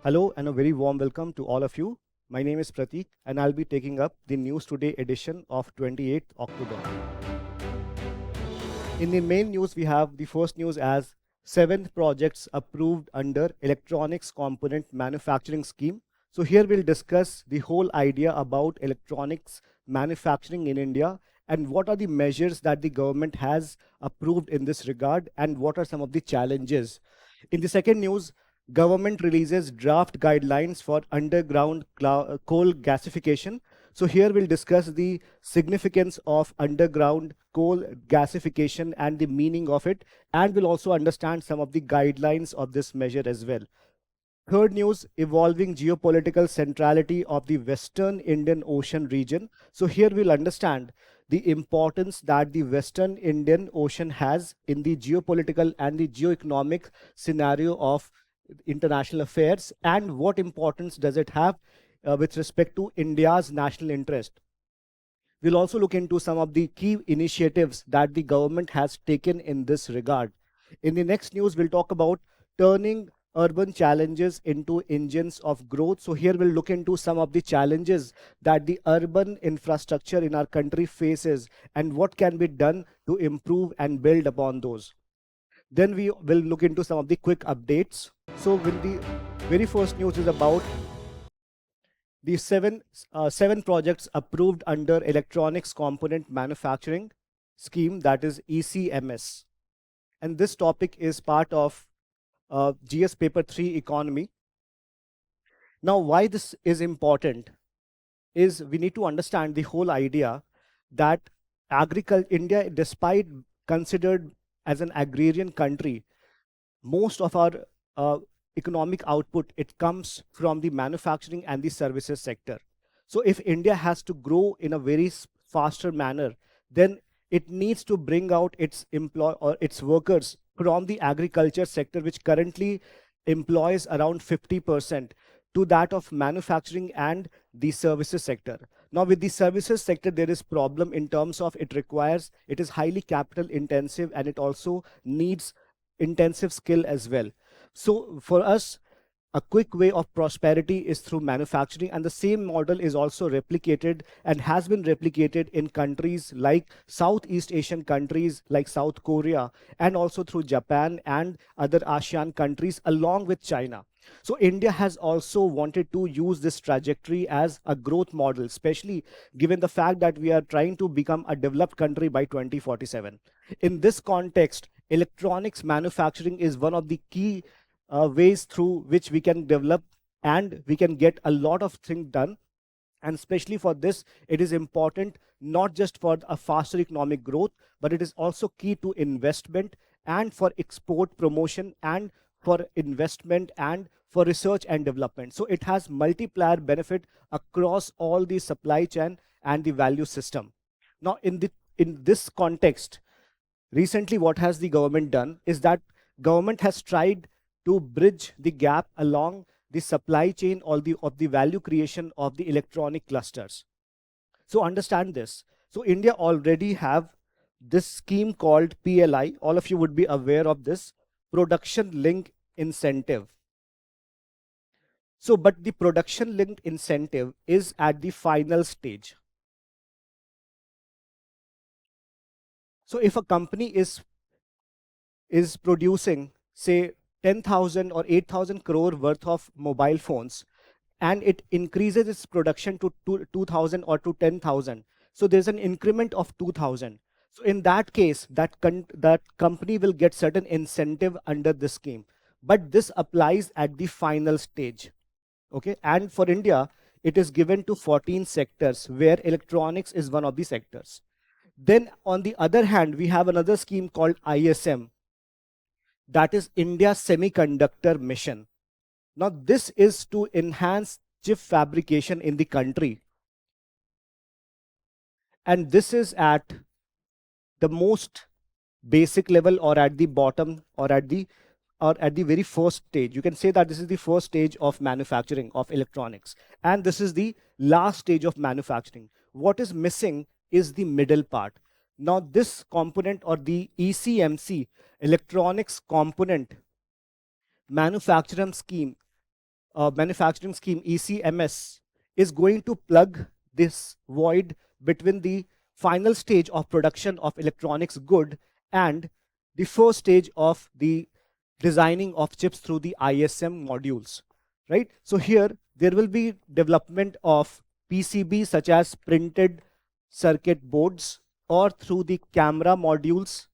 Hello and a very warm welcome to all of you. My name is Pratik and I'll be taking up the News Today edition of 28th October. In the main news, we have the first news as 7 projects approved under Electronics Component Manufacturing Scheme. So here we'll discuss the whole idea about electronics manufacturing in India and what are the measures that the government has approved in this regard and what are some of the challenges. In the second news, government releases draft guidelines for underground coal gasification. So here we'll discuss the significance of underground coal gasification and the meaning of it, and we'll also understand some of the guidelines of this measure as well. Third news, evolving geopolitical centrality of the Western Indian Ocean region. So here we'll understand the importance that the Western Indian Ocean has in the geopolitical and the geoeconomic scenario of international affairs and what importance does it have with respect to India's national interest. We'll also look into some of the key initiatives that the government has taken in this regard. In the next news, we'll talk about turning urban challenges into engines of growth. So here we'll look into some of the challenges that the urban infrastructure in our country faces and what can be done to improve and build upon those. Then we will look into some of the quick updates. So with the very first news is about the seven projects approved under Electronics Component Manufacturing Scheme, that is ECMS. And this topic is part of GS Paper 3 Economy. Now, why this is important is we need to understand the whole idea that India, despite considered as an agrarian country, most of our economic output, it comes from the manufacturing and the services sector. So if India has to grow in a very faster manner, then it needs to bring out its workers from the agriculture sector, which currently employs around 50%, to that of manufacturing and the services sector. Now with the services sector, there is problem in terms of it is highly capital intensive and it also needs intensive skill as well. So for us, a quick way of prosperity is through manufacturing, and the same model is also replicated and has been replicated in countries like Southeast Asian countries like South Korea, and also through Japan and other ASEAN countries along with China. So India has also wanted to use this trajectory as a growth model, especially given the fact that we are trying to become a developed country by 2047. In this context, electronics manufacturing is one of the key ways through which we can develop and we can get a lot of things done. And especially for this, it is important not just for a faster economic growth, but it is also key to investment and for export promotion and for investment and for research and development. So it has multiplier benefit across all the supply chain and the value system. Now in this context, recently what has the government done is that government has tried to bridge the gap along the supply chain of the value creation of the electronic clusters. So understand this. So India already have this scheme called PLI. All of you would be aware of this, production link incentive. So, but the production linked incentive is at the final stage. So if a company is producing, say, 10,000 or 8,000 crore worth of mobile phones, and it increases its production to 2,000 or to 10,000. So there's an increment of 2,000. So in that case, that company will get certain incentive under this scheme. But this applies at the final stage. Okay, and for India, it is given to 14 sectors where electronics is one of the sectors. Then on the other hand, we have another scheme called ISM, that is India Semiconductor Mission. Now this is to enhance chip fabrication in the country. And this is at the most basic level or at the bottom or at the very first stage. You can say that this is the first stage of manufacturing of electronics. And this is the last stage of manufacturing. What is missing is the middle part. Now this component or the ECMC, Electronics Component Manufacturing Scheme, manufacturing scheme, ECMS, is going to plug this void between the final stage of production of electronics good and the first stage of the designing of chips through the ISM modules, right? So here there will be development of PCB such as printed circuit boards or through the camera modules,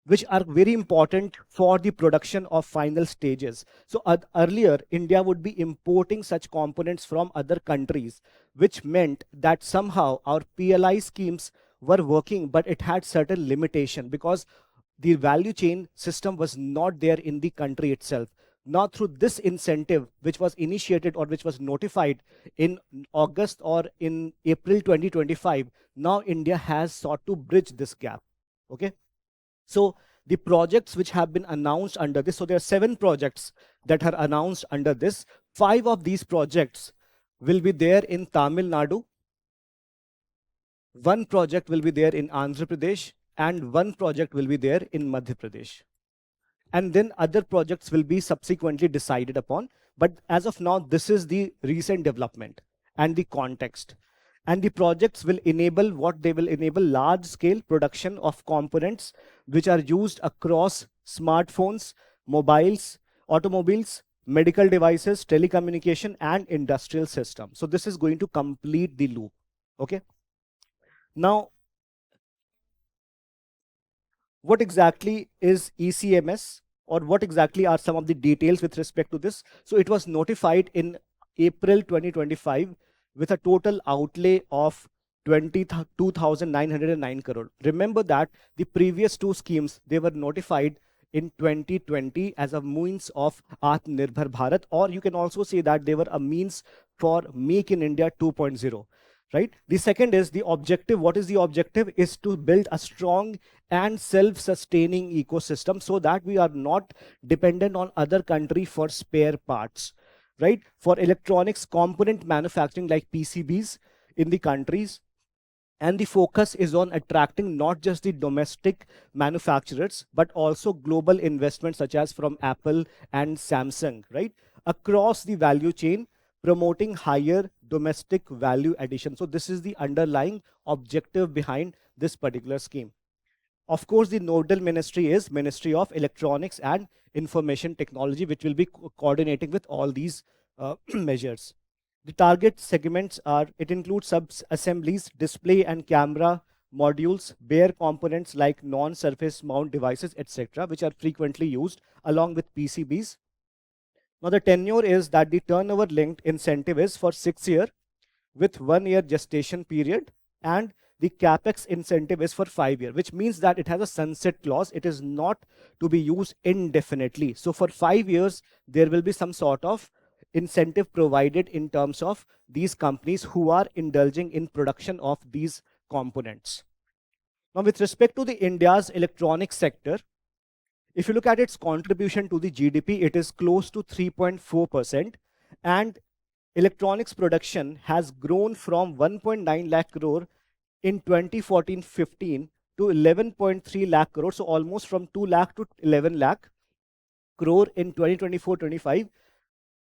which are very important for the production of final stages. So earlier, India would be importing such components from other countries, which meant that somehow our PLI schemes were working, but it had certain limitation because the value chain system was not there in the country itself. Now, through this incentive, which was initiated or which was notified in August or in April 2025, now India has sought to bridge this gap. Okay. So the projects which have been announced under this, so there are 7 projects that are announced under this. 5 of these projects will be there in Tamil Nadu, 1 project will be there in Andhra Pradesh, and 1 project will be there in Madhya Pradesh. And then other projects will be subsequently decided upon. But as of now, this is the recent development and the context. And the projects will enable what they will enable: large scale production of components which are used across smartphones, mobiles, automobiles, medical devices, telecommunication, and industrial systems. So this is going to complete the loop. Okay. Now, what exactly is ECMS, or what exactly are some of the details with respect to this? So it was notified in April 2025 with a total outlay of 22,909 crore. Remember that the previous 2 schemes, they were notified in 2020 as a means of Atmanirbhar Bharat, or you can also say that they were a means for Make in India 2.0. Right? The second is the objective. What is the objective? Is to build a strong and self-sustaining ecosystem so that we are not dependent on other country for spare parts, right? For electronics component manufacturing like PCBs in the countries. And the focus is on attracting not just the domestic manufacturers, but also global investments such as from Apple and Samsung, right? Across the value chain, promoting higher domestic value addition. So this is the underlying objective behind this particular scheme. Of course, the nodal ministry is Ministry of Electronics and Information Technology, which will be coordinating with all these measures. The target segments are, it includes sub-assemblies, display and camera modules, bare components like non-surface mount devices, etc., which are frequently used along with PCBs. Now the tenure is that the turnover linked incentive is for 6 years with 1 year gestation period, and the capex incentive is for 5 years, which means that it has a sunset clause. It is not to be used indefinitely. So for 5 years, there will be some sort of incentive provided in terms of these companies who are indulging in production of these components. Now, with respect to the India's electronics sector, if you look at its contribution to the GDP, it is close to 3.4%, and electronics production has grown from 1.9 lakh crore in 2014-15 to 11.3 lakh crore, so almost from 2 lakh to 11 lakh crore in 2024-25,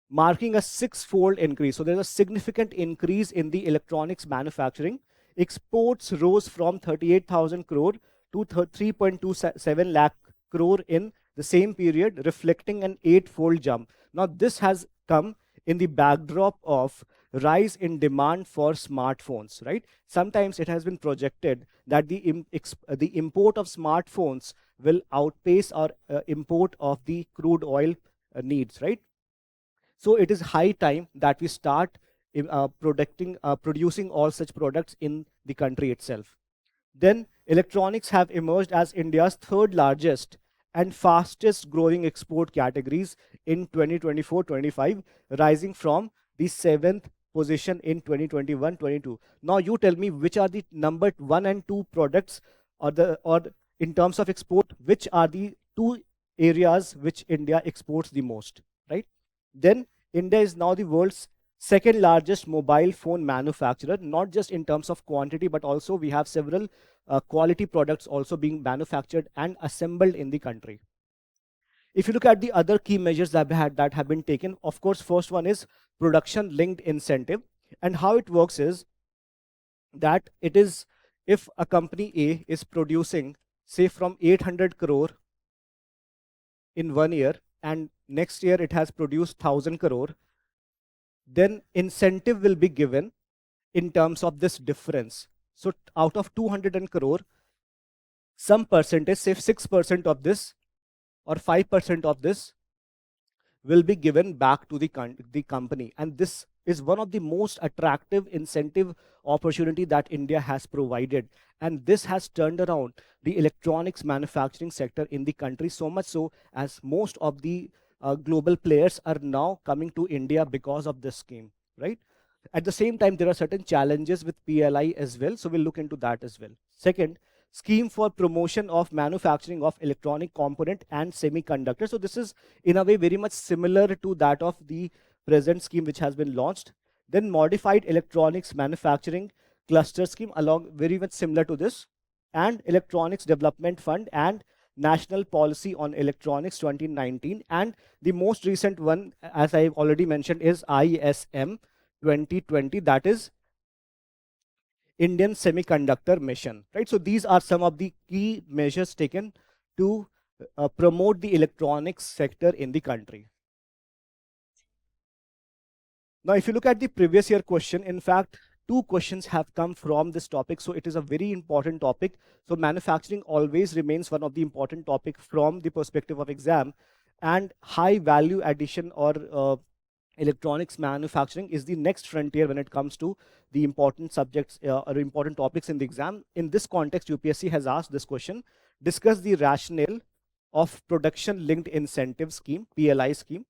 marking a 6-fold increase. So there's a significant increase in the electronics manufacturing. Exports rose from 38,000 crore to 3.27 lakh crore in the same period, reflecting an 8-fold jump. Now this has come in the backdrop of rise in demand for smartphones, right? Sometimes it has been projected that the import of smartphones will outpace our import of the crude oil needs, right? So it is high time that we start producing all such products in the country itself. Then electronics have emerged as India's 3rd largest and fastest growing export categories in 2024-25, rising from the 7th position in 2021-22. Now you tell me which are the number 1 and 2 products, or in terms of export, which are the 2 areas which India exports the most, right? Then India is now the world's 2nd largest mobile phone manufacturer, not just in terms of quantity, but also we have several quality products also being manufactured and assembled in the country. If you look at the other key measures that have been taken, of course, first one is production linked incentive. And how it works is that it is, if a company A is producing, say, from 800 crore in 1 year, and next year it has produced 1000 crore, then incentive will be given in terms of this difference. So out of 200 crore, some percentage, say 6% of this or 5% of this, will be given back to the company. And this is one of the most attractive incentive opportunity that India has provided. And this has turned around the electronics manufacturing sector in the country, so much so as most of the global players are now coming to India because of this scheme, right? At the same time, there are certain challenges with PLI as well, so we'll look into that as well. Second, scheme for promotion of manufacturing of electronic component and semiconductor. So this is in a way very much similar to that of the present scheme which has been launched. Then modified electronics manufacturing cluster scheme, along very much similar to this, and electronics development fund and national policy on electronics 2019. And the most recent one, as I've already mentioned, is ISM 2020, that is Indian Semiconductor Mission, right? So these are some of the key measures taken to promote the electronics sector in the country. Now, if you look at the previous year question, in fact, 2 questions have come from this topic. So it is a very important topic. So manufacturing always remains one of the important topic from the perspective of exam, and high value addition or electronics manufacturing is the next frontier when it comes to the important subjects or important topics in the exam. In this context, UPSC has asked this question: discuss the rationale of production linked incentive scheme, PLI scheme.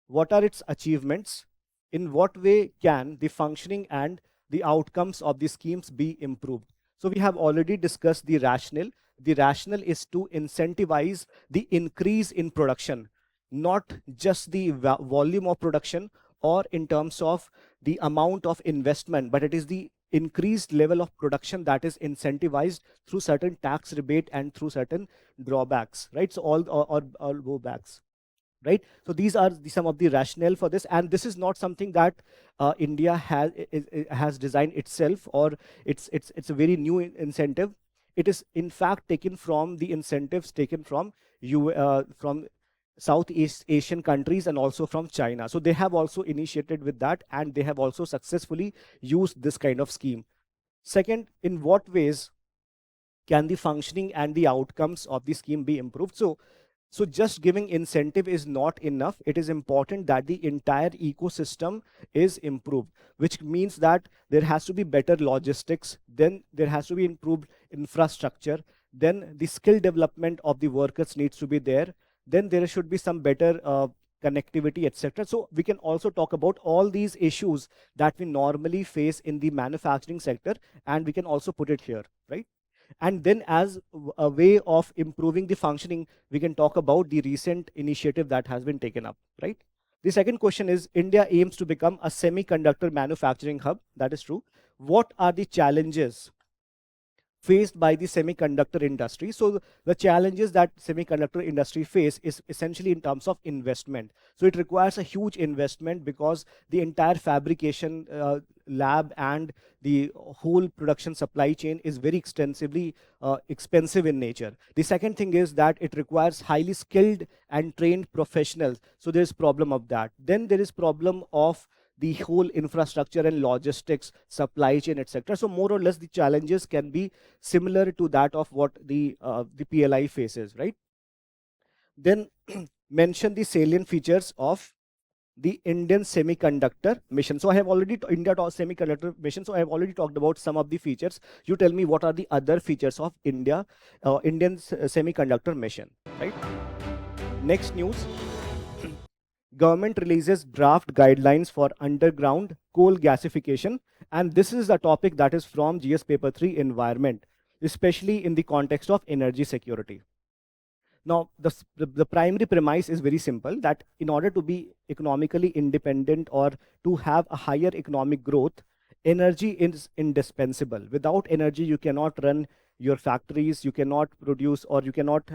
What are its achievements? In what way can the functioning and the outcomes of the schemes be improved? So we have already discussed the rationale. The rationale is to incentivize the increase in production, not just the volume of production or in terms of the amount of investment, but it is the increased level of production that is incentivized through certain tax rebate and through certain drawbacks, right? So all go backs, right? So these are some of the rationale for this, and this is not something that India has designed itself, or it's a very new incentive. It is in fact taken from the incentives taken from from Southeast Asian countries and also from China. So they have also initiated with that, and they have also successfully used this kind of scheme. Second, in what ways can the functioning and the outcomes of the scheme be improved? So just giving incentive is not enough. It is important that the entire ecosystem is improved, which means that there has to be better logistics, then there has to be improved infrastructure, then the skill development of the workers needs to be there, then there should be some better connectivity, etc. So we can also talk about all these issues that we normally face in the manufacturing sector, and we can also put it here, right? And then as a way of improving the functioning, we can talk about the recent initiative that has been taken up, right? The second question is, India aims to become a semiconductor manufacturing hub. That is true. What are the challenges faced by the semiconductor industry? So the challenges that semiconductor industry face is essentially in terms of investment. So it requires a huge investment because the entire fabrication lab and the whole production supply chain is very extensively expensive in nature. The second thing is that it requires highly skilled and trained professionals. So there is problem of that. Then there is problem of the whole infrastructure and logistics, supply chain, etc. So more or less the challenges can be similar to that of what the PLI faces, right? Then mention the salient features of the Indian Semiconductor Mission. So I have already Semiconductor Mission. So I have already talked about some of the features. You tell me what are the other features of Indian Semiconductor Mission, right? Next news. Government releases draft guidelines for underground coal gasification. And this is a topic that is from GS paper 3 environment, especially in the context of energy security. Now, the primary premise is very simple, that in order to be economically independent or to have a higher economic growth, energy is indispensable. Without energy, you cannot run your factories, you cannot produce, or you cannot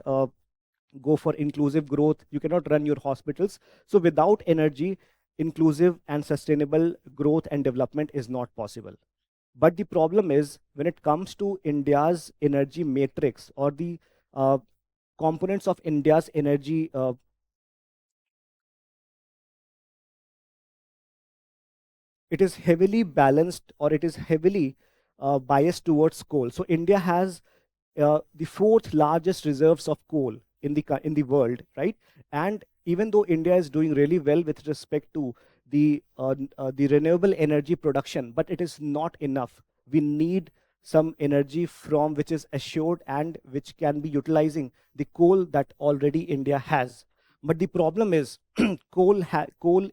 go for inclusive growth, you cannot run your hospitals. So without energy, inclusive and sustainable growth and development is not possible. But the problem is when it comes to India's energy matrix, or the uh, components of India's energy, it is heavily balanced, or it is heavily biased towards coal. So India has the fourth largest reserves of coal in in the world, right? And even though India is doing really well with respect to the renewable energy production, but it is not enough. We need some energy from which is assured and which can be utilizing the coal that already India has. But the problem is coal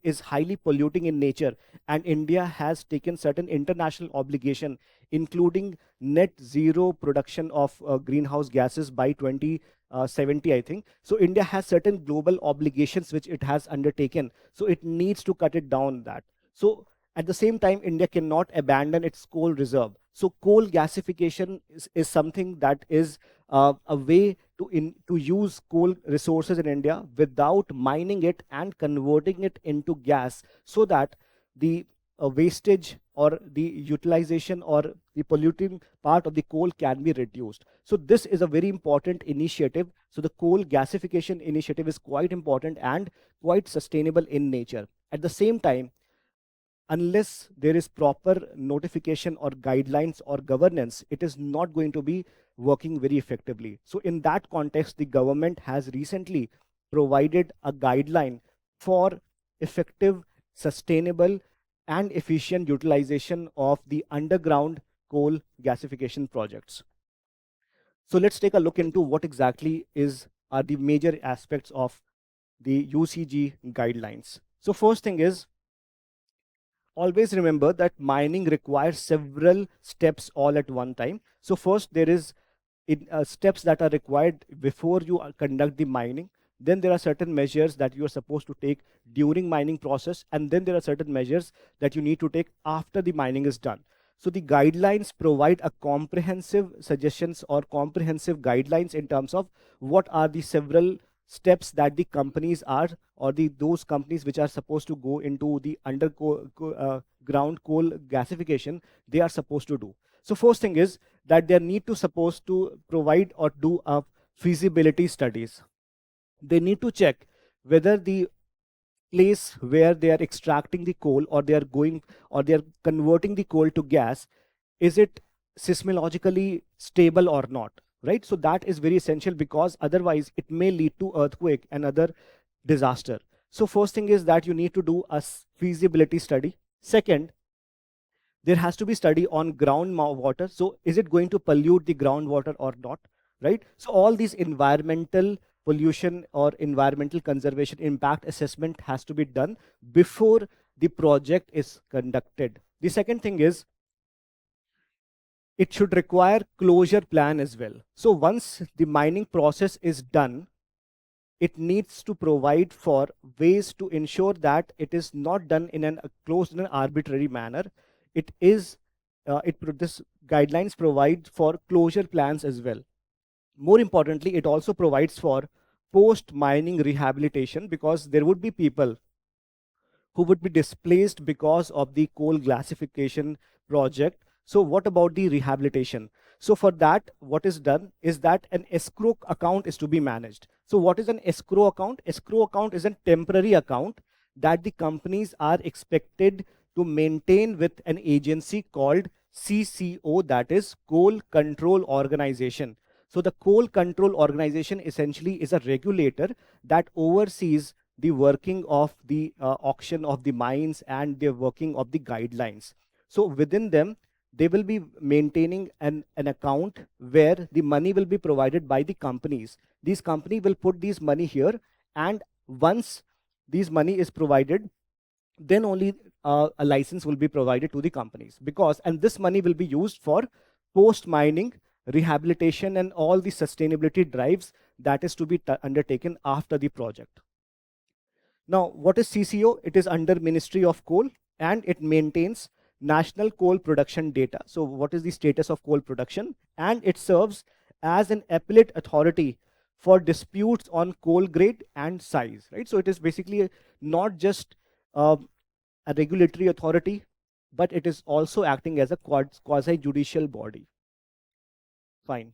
is highly polluting in nature, and India has taken certain international obligation, including net zero production of greenhouse gases by 2070, I think. So India has certain global obligations which it has undertaken. So it needs to cut it down that. So at the same time, India cannot abandon its coal reserve. So coal gasification is something that is a way to use coal resources in India without mining it and converting it into gas, so that the wastage or the utilization or the polluting part of the coal can be reduced. So this is a very important initiative. So the coal gasification initiative is quite important and quite sustainable in nature. At the same time, unless there is proper notification or guidelines or governance, it is not going to be working very effectively. So in that context, the government has recently provided a guideline for effective, sustainable, and efficient utilization of the underground coal gasification projects. So let's take a look into what exactly are the major aspects of the UCG guidelines. So first thing is, always remember that mining requires several steps all at one time. So first there is steps that are required before you conduct the mining. Then there are certain measures that you are supposed to take during mining process, and then there are certain measures that you need to take after the mining is done. So the guidelines provide a comprehensive suggestions or comprehensive guidelines in terms of what are the several steps that the companies are, or those companies which are supposed to go into the ground coal gasification, they are supposed to do. So first thing is that they need to supposed to provide or do a feasibility studies. They need to check whether the place where they are extracting the coal, or they are going, or they are converting the coal to gas, is it seismologically stable or not, right? So that is very essential, because otherwise it may lead to earthquake and other disaster. So first thing is that you need to do a feasibility study. Second, there has to be study on groundwater. So is it going to pollute the groundwater or not, right? So all these environmental pollution or environmental conservation impact assessment has to be done before the project is conducted. The second thing is, it should require closure plan as well. So once the mining process is done, it needs to provide for ways to ensure that it is not done in an closed in an arbitrary manner. It is this guidelines provide for closure plans as well. More importantly, it also provides for post mining rehabilitation, because there would be people who would be displaced because of the coal gasification project. So what about the rehabilitation? So for that, what is done is that an escrow account is to be managed. So what is an escrow account? Escrow account is a temporary account that the companies are expected to maintain with an agency called CCO, that is Coal Control Organization. So the Coal Control Organization essentially is a regulator that oversees the working of the auction of the mines and the working of the guidelines. So within them, they will be maintaining an account where the money will be provided by the companies. These company will put these money here, and once these money is provided, then only a license will be provided to the companies, because and this money will be used for post mining rehabilitation and all the sustainability drives that is to be undertaken after the project. Now, what is CCO? It is under Ministry of Coal, and it maintains national coal production data. So what is the status of coal production? And it serves as an appellate authority for disputes on coal grade and size, right? So it is basically not just a regulatory authority, but it is also acting as a quasi-judicial body. Fine.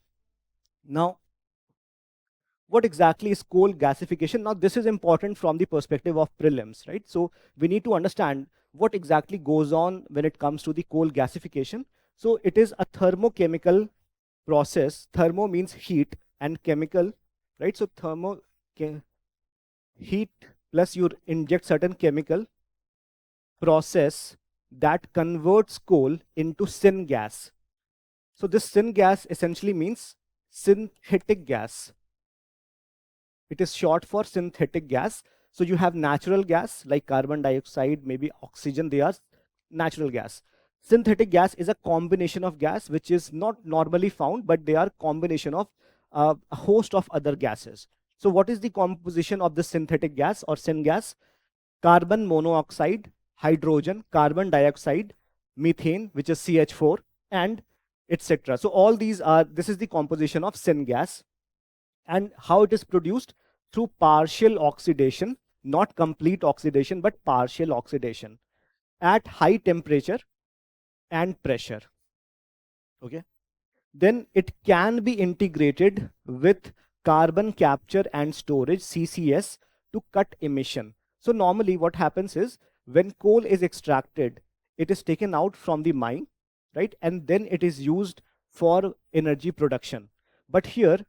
Now, what exactly is coal gasification? Now, this is important from the perspective of prelims, right? So we need to understand what exactly goes on when it comes to the coal gasification. So it is a thermochemical process. Thermo means heat and chemical, right? So heat plus you inject certain chemical process that converts coal into syngas. So this syngas essentially means synthetic gas. It is short for synthetic gas. So you have natural gas like carbon dioxide, maybe oxygen, they are natural gas. Synthetic gas is a combination of gas which is not normally found, but they are combination of a host of other gases. So what is the composition of the synthetic gas or syngas? Carbon monoxide, hydrogen, carbon dioxide, methane, which is CH4, and etc. So all these are, this is the composition of syngas. And how it is produced? Through partial oxidation, not complete oxidation, but partial oxidation at high temperature and pressure. Okay. Then it can be integrated with carbon capture and storage, CCS, to cut emission. So normally what happens is when coal is extracted, it is taken out from the mine, right? And then it is used for energy production. But here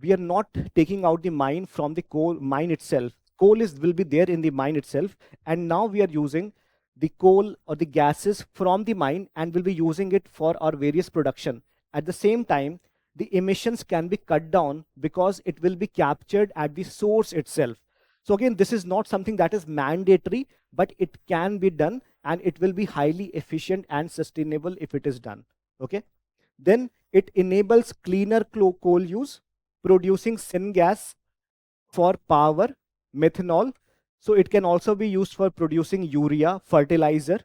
we are not taking out the mine from the coal mine itself. Coal will be there in the mine itself, and now we are using the coal or the gases from the mine and will be using it for our various production. At the same time, the emissions can be cut down because it will be captured at the source itself. So again, this is not something that is mandatory, but it can be done, and it will be highly efficient and sustainable if it is done. Okay. Then it enables cleaner coal use, producing syngas for power, methanol. So it can also be used for producing urea, fertilizer,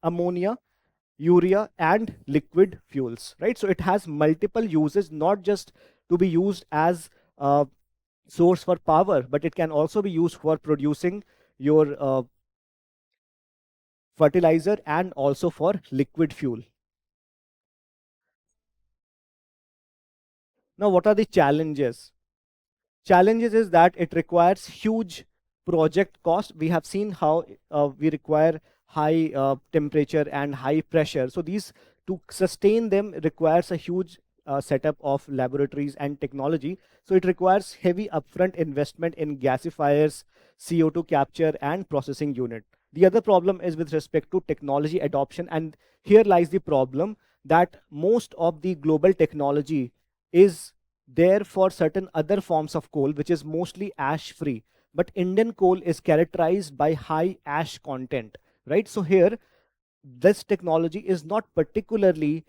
ammonia, urea, and liquid fuels, right? So it has multiple uses, not just to be used as a source for power, but it can also be used for producing your fertilizer and also for liquid fuel. Now, what are the challenges? Challenges is that it requires huge project cost. We have seen how we require high temperature and high pressure. So these, to sustain them, requires a huge setup of laboratories and technology. So it requires heavy upfront investment in gasifiers, CO2 capture, and processing unit. The other problem is with respect to technology adoption, and here lies the problem that most of the global technology is there for certain other forms of coal, which is mostly ash free. But Indian coal is characterized by high ash content, right? So here, this technology is not particularly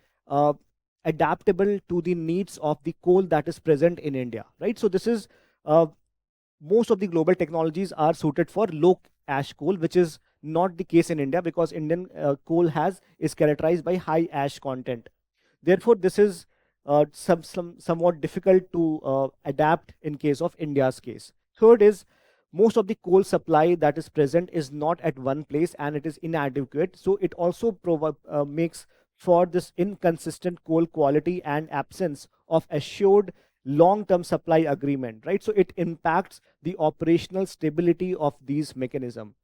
adaptable to the needs of the coal that is present in India, right? So this is, most of the global technologies are suited for low ash coal, which is not the case in India, because Indian coal is characterized by high ash content. Therefore, this is somewhat difficult to adapt in case of India's case. Third is, most of the coal supply that is present is not at one place and it is inadequate. So it also makes for this inconsistent coal quality and absence of assured long-term supply agreement, right? So it impacts the operational stability of these mechanisms.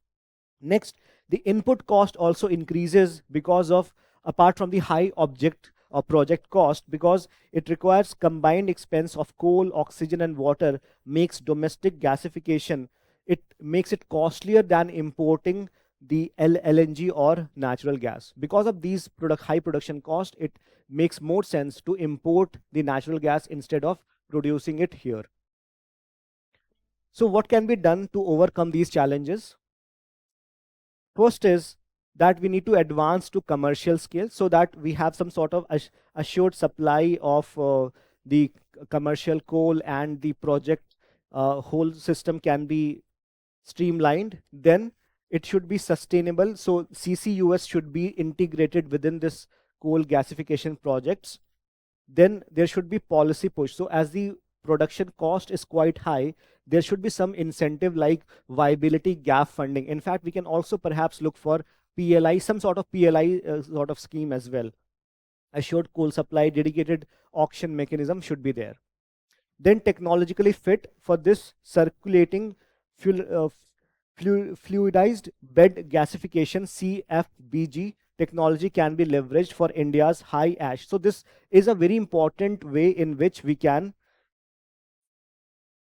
Next, the input cost also increases because of, apart from the high object or project cost, because it requires combined expense of coal, oxygen, and water, makes domestic gasification, it makes it costlier than importing the LNG or natural gas. Because of these high production cost, it makes more sense to import the natural gas instead of producing it here. So what can be done to overcome these challenges? First is that we need to advance to commercial scale so that we have some sort of assured supply of the commercial coal, and the project whole system can be streamlined. Then it should be sustainable. So CCUS should be integrated within this coal gasification projects. Then there should be policy push. So as the production cost is quite high, there should be some incentive like viability gap funding. In fact, we can also perhaps look for PLI, some sort of PLI sort of scheme as well. Assured coal supply, dedicated auction mechanism should be there. Then technologically fit for this circulating fluidized bed gasification CFBG technology can be leveraged for India's high ash. So this is a very important way in which we can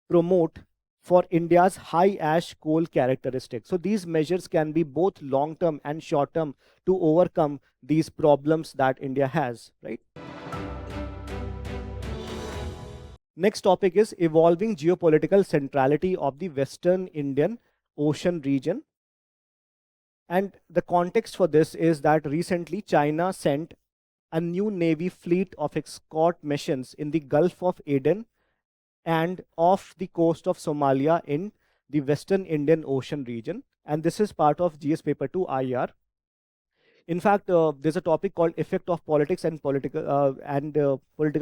promote for India's high ash coal characteristics. So these measures can be both long term and short term to overcome these problems that India has, right? Next topic is evolving geopolitical centrality of the Western Indian Ocean region. And the context for this is that recently China sent a new Navy fleet of escort missions in the Gulf of Aden and off the coast of Somalia in the Western Indian Ocean region. And this is part of GS paper 2 IR. In fact, there's a topic called effect of politics and political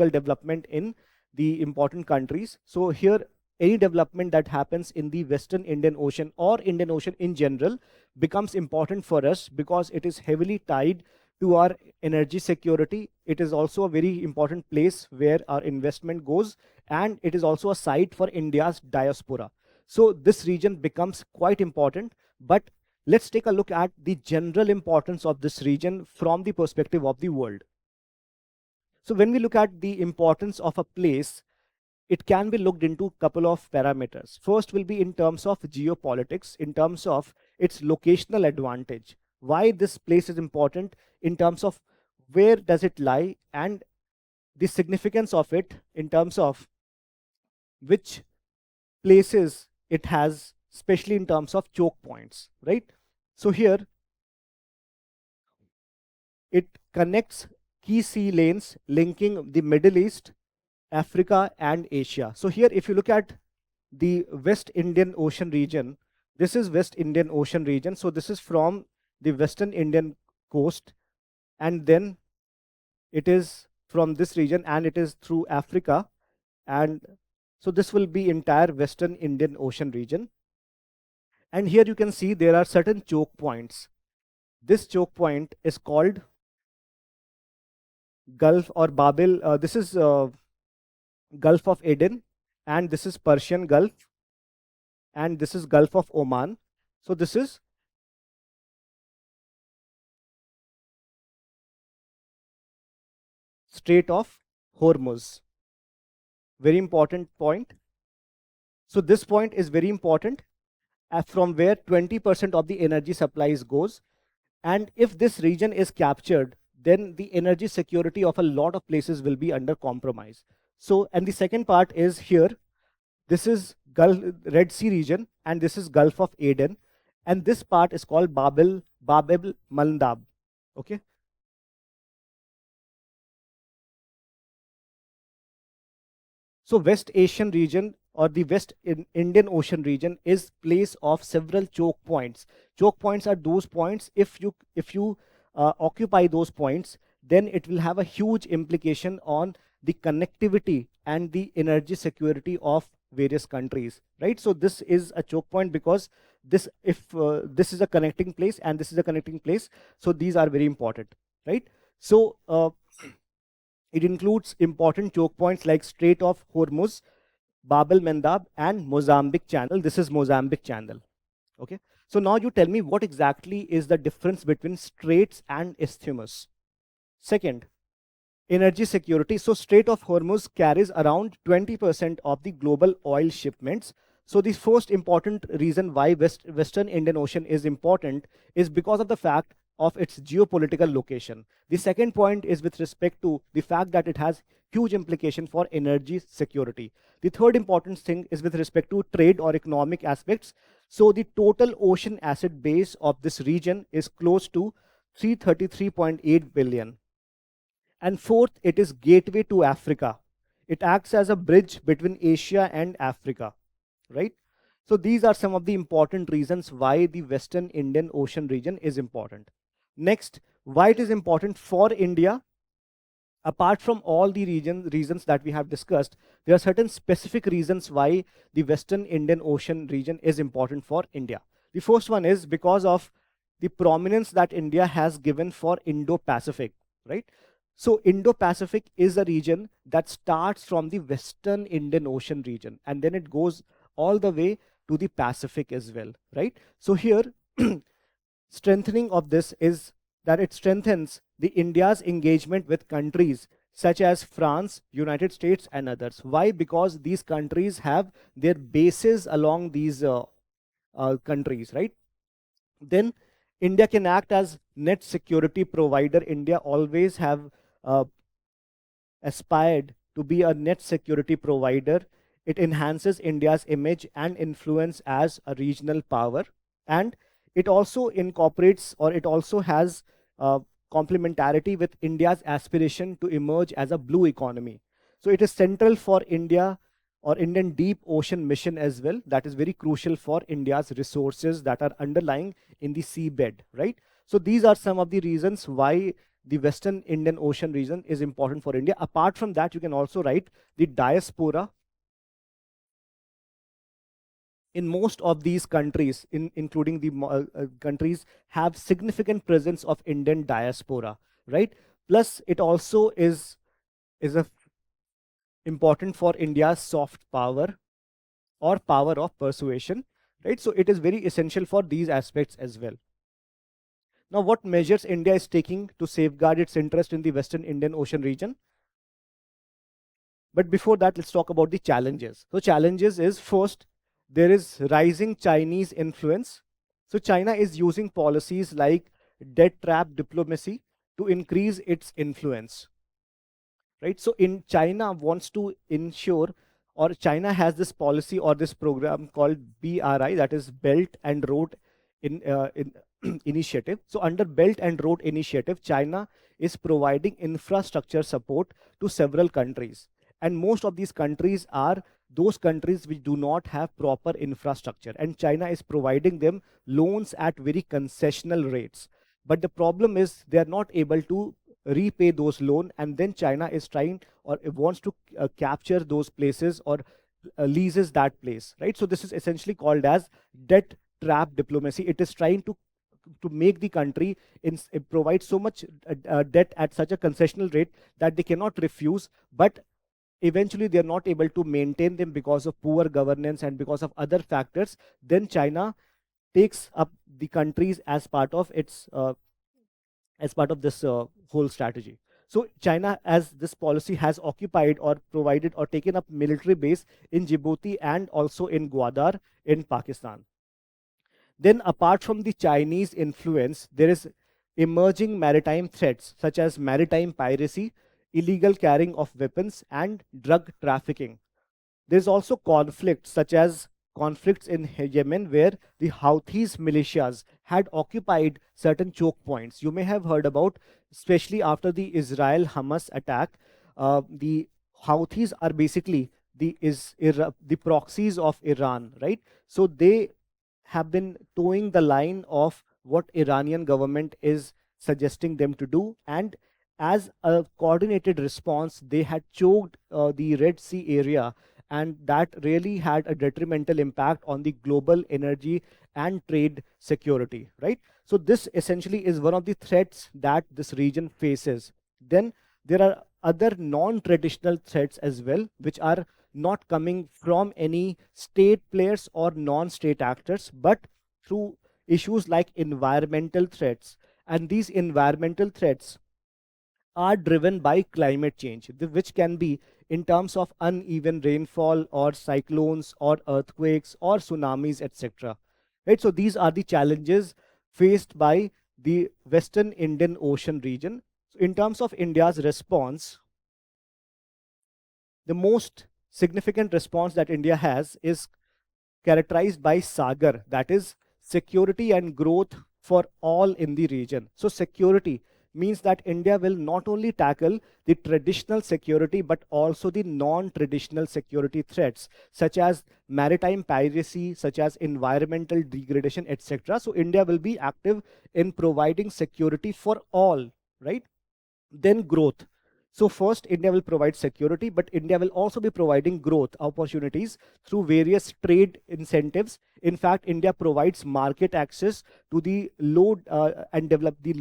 development in the important countries. So here, any development that happens in the Western Indian Ocean or Indian Ocean in general becomes important for us because it is heavily tied to our energy security. It is also a very important place where our investment goes, and it is also a site for India's diaspora. So this region becomes quite important, but let's take a look at the general importance of this region from the perspective of the world. So when we look at the importance of a place, it can be looked into a couple of parameters. First will be in terms of geopolitics, in terms of its locational advantage. Why this place is important in terms of where does it lie and the significance of it in terms of which places it has, especially in terms of choke points, right? So here, it connects key sea lanes linking the Middle East, Africa, and Asia. So here, if you look at the West Indian Ocean region, this is West Indian Ocean region. So this is from the Western Indian coast, and then it is from this region, and it is through Africa. And so this will be entire Western Indian Ocean region. And here you can see there are certain choke points. This choke point is called Gulf or Babel. This is Gulf of Aden, and this is Persian Gulf, and this is Gulf of Oman. So this is Strait of Hormuz. Very important point. So this point is very important, from where 20% of the energy supplies goes. And if this region is captured, then the energy security of a lot of places will be under compromise. So, and the second part is here, this is Gulf, Red Sea region, and this is Gulf of Aden. And this part is called Babel Mandab. Okay. So West Asian region or the West Indian Ocean region is place of several choke points. Choke points are those points, if you occupy those points, then it will have a huge implication on the connectivity and the energy security of various countries, right? So this is a choke point because this, if this is a connecting place and this is a connecting place, so these are very important, right? So it includes important choke points like Strait of Hormuz, Bab el-Mandab, and Mozambique Channel. This is Mozambique Channel. Okay. So now you tell me what exactly is the difference between straits and isthmus. Second, energy security. So Strait of Hormuz carries around 20% of the global oil shipments. So the first important reason why Western Indian Ocean is important is because of the fact of its geopolitical location. The second point is with respect to the fact that it has huge implication for energy security. The third important thing is with respect to trade or economic aspects. So the total ocean asset base of this region is close to 333.8 billion. And fourth, it is gateway to Africa. It acts as a bridge between Asia and Africa, right? So these are some of the important reasons why the Western Indian Ocean region is important. Next, why it is important for India. apart from all the reasons that we have discussed, there are certain specific reasons why the Western Indian Ocean region is important for India. The first one is because of the prominence that India has given for Indo-Pacific, right? So Indo-Pacific is a region that starts from the Western Indian Ocean region and then it goes all the way to the Pacific as well, right? So here, strengthening of this is that it strengthens the India's engagement with countries such as France, United States, and others. Why? Because these countries have their bases along these countries, right? Then India can act as net security provider. India always have uh, aspired to be a net security provider. It enhances India's image and influence as a regional power. And it also incorporates, or it also has uh, complementarity with India's aspiration to emerge as a blue economy. So it is central for India or Indian deep ocean mission as well. That is very crucial for India's resources that are underlying in the seabed, right? So these are some of the reasons why the Western Indian Ocean region is important for India. Apart from that, you can also write the diaspora. In most of these countries, including the countries, have significant presence of Indian diaspora, right? Plus, it also is a important for India's soft power or power of persuasion, right? So it is very essential for these aspects as well. Now, what measures India is taking to safeguard its interest in the Western Indian Ocean region? But before that, let's talk about the challenges. So challenges is, first, there is rising Chinese influence. So China is using policies like debt trap diplomacy to increase its influence, right? So in China wants to ensure, or China has this policy or this program called BRI, that is Belt and Road in initiative. So under Belt and Road initiative, China is providing infrastructure support to several countries, and most of these countries are those countries which do not have proper infrastructure, and China is providing them loans at very concessional rates. But the problem is they are not able to repay those loans, and then China is trying or it wants to capture those places or leases that place, right? So this is essentially called as debt trap diplomacy. It is trying to make the country provide so much debt at such a concessional rate that they cannot refuse, but eventually they are not able to maintain them because of poor governance and because of other factors. Then China takes up the countries as part of its as part of this whole strategy. So China, as this policy, has occupied or provided or taken up military base in Djibouti and also in Gwadar in Pakistan. Then apart from the Chinese influence, there is emerging maritime threats such as maritime piracy, illegal carrying of weapons, and drug trafficking. There's also conflicts such as conflicts in Yemen where the Houthis militias had occupied certain choke points. You may have heard about, especially after the Israel-Hamas attack, the Houthis are basically the proxies of Iran, right? So they have been towing the line of what Iranian government is suggesting them to do, and as a coordinated response, they had choked the Red Sea area, and that really had a detrimental impact on the global energy and trade security, right? So this essentially is one of the threats that this region faces. Then there are other non-traditional threats as well, which are not coming from any state players or non-state actors, but through issues like environmental threats. And these environmental threats are driven by climate change, which can be in terms of uneven rainfall or cyclones or earthquakes or tsunamis, etc. Right? So these are the challenges faced by the Western Indian Ocean region. So in terms of India's response, the most significant response that India has is characterized by Sagar, that is security and growth for all in the region. So security means that India will not only tackle the traditional security but also the non-traditional security threats such as maritime piracy, such as environmental degradation, etc. So India will be active in providing security for all, right? Then growth. So first, India will provide security, but India will also be providing growth opportunities through various trade incentives. In fact, India provides market access to the low and develop the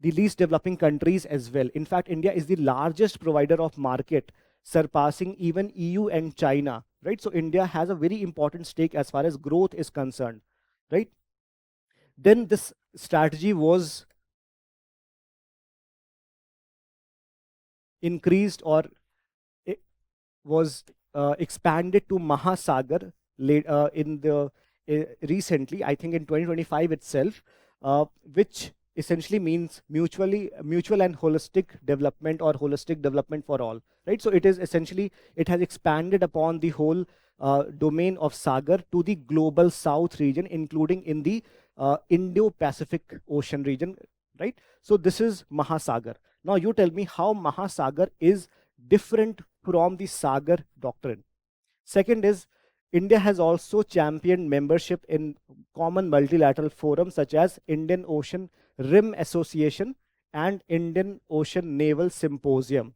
least developing countries as well. In fact, India is the largest provider of market, surpassing even EU and China, right? So India has a very important stake as far as growth is concerned, right? Then this strategy was increased, or it was expanded to Mahasagar in the recently, I think in 2025 itself, which essentially means mutual and holistic development, or holistic development for all, right? So it is essentially, it has expanded upon the whole domain of Sagar to the global south region, including in the Indo-Pacific Ocean region, right? So this is Mahasagar. Now you tell me how Mahasagar is different from the Sagar doctrine. Second is, India has also championed membership in common multilateral forums such as Indian Ocean Rim Association and Indian Ocean Naval Symposium.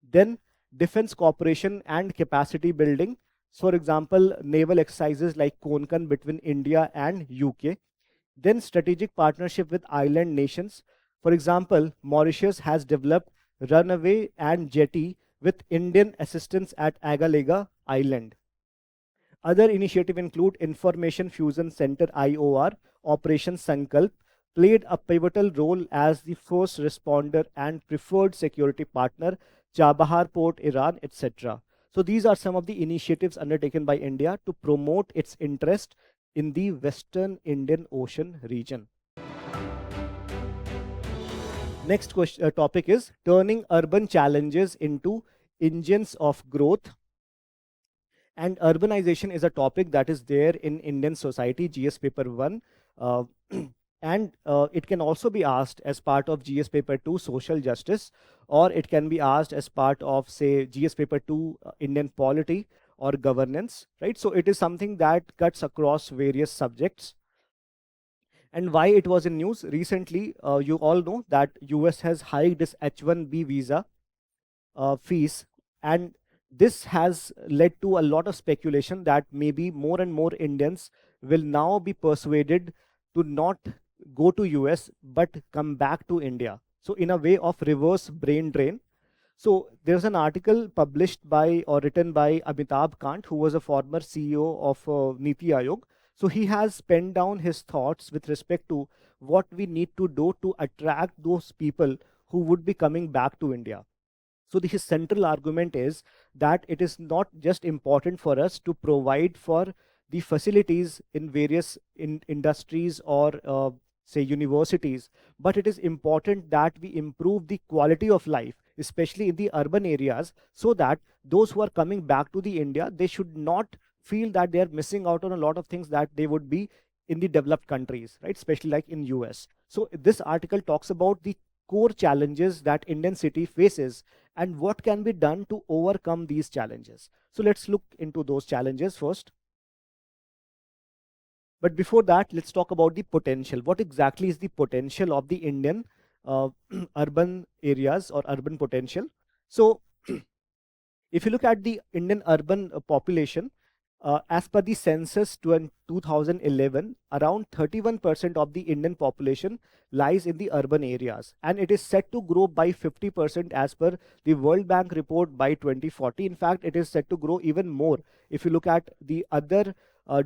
Then defense cooperation and capacity building. For example, naval exercises like Konkan between India and UK. Then strategic partnership with island nations. For example, Mauritius has developed runway and jetty with Indian assistance at Agalega Island. Other initiatives include Information Fusion Center IOR, Operation Sankalp, played a pivotal role as the first responder and preferred security partner, Chabahar Port, Iran, etc. So these are some of the initiatives undertaken by India to promote its interest in the Western Indian Ocean region. Next topic is turning urban challenges into engines of growth. And urbanization is a topic that is there in Indian society, GS paper 1. Uh, and it can also be asked as part of GS paper 2, social justice, or it can be asked as part of, say, GS paper 2, Indian polity or governance, right? So it is something that cuts across various subjects. And why it was in news recently, you all know that US has hiked its H1B visa fees, and this has led to a lot of speculation that maybe more and more Indians will now be persuaded to not go to US but come back to India. So in a way of reverse brain drain. So there's an article published by, or written by, Amitabh Kant, who was a former CEO of Niti Aayog. So he has penned down his thoughts with respect to what we need to do to attract those people who would be coming back to India. So his central argument is that it is not just important for us to provide for the facilities in various industries or say universities, but it is important that we improve the quality of life, especially in the urban areas, so that those who are coming back to the India, they should not feel that they are missing out on a lot of things that they would be in the developed countries, right? Especially like in US. So this article talks about the core challenges that Indian city faces and what can be done to overcome these challenges. So let's look into those challenges first. But before that, let's talk about the potential. What exactly is the potential of the Indian urban areas or urban potential? So if you look at the Indian urban population, as per the census 2011, around 31% of the Indian population lies in the urban areas, and it is set to grow by 50% as per the World Bank report by 2040. In fact, it is set to grow even more if you look at the other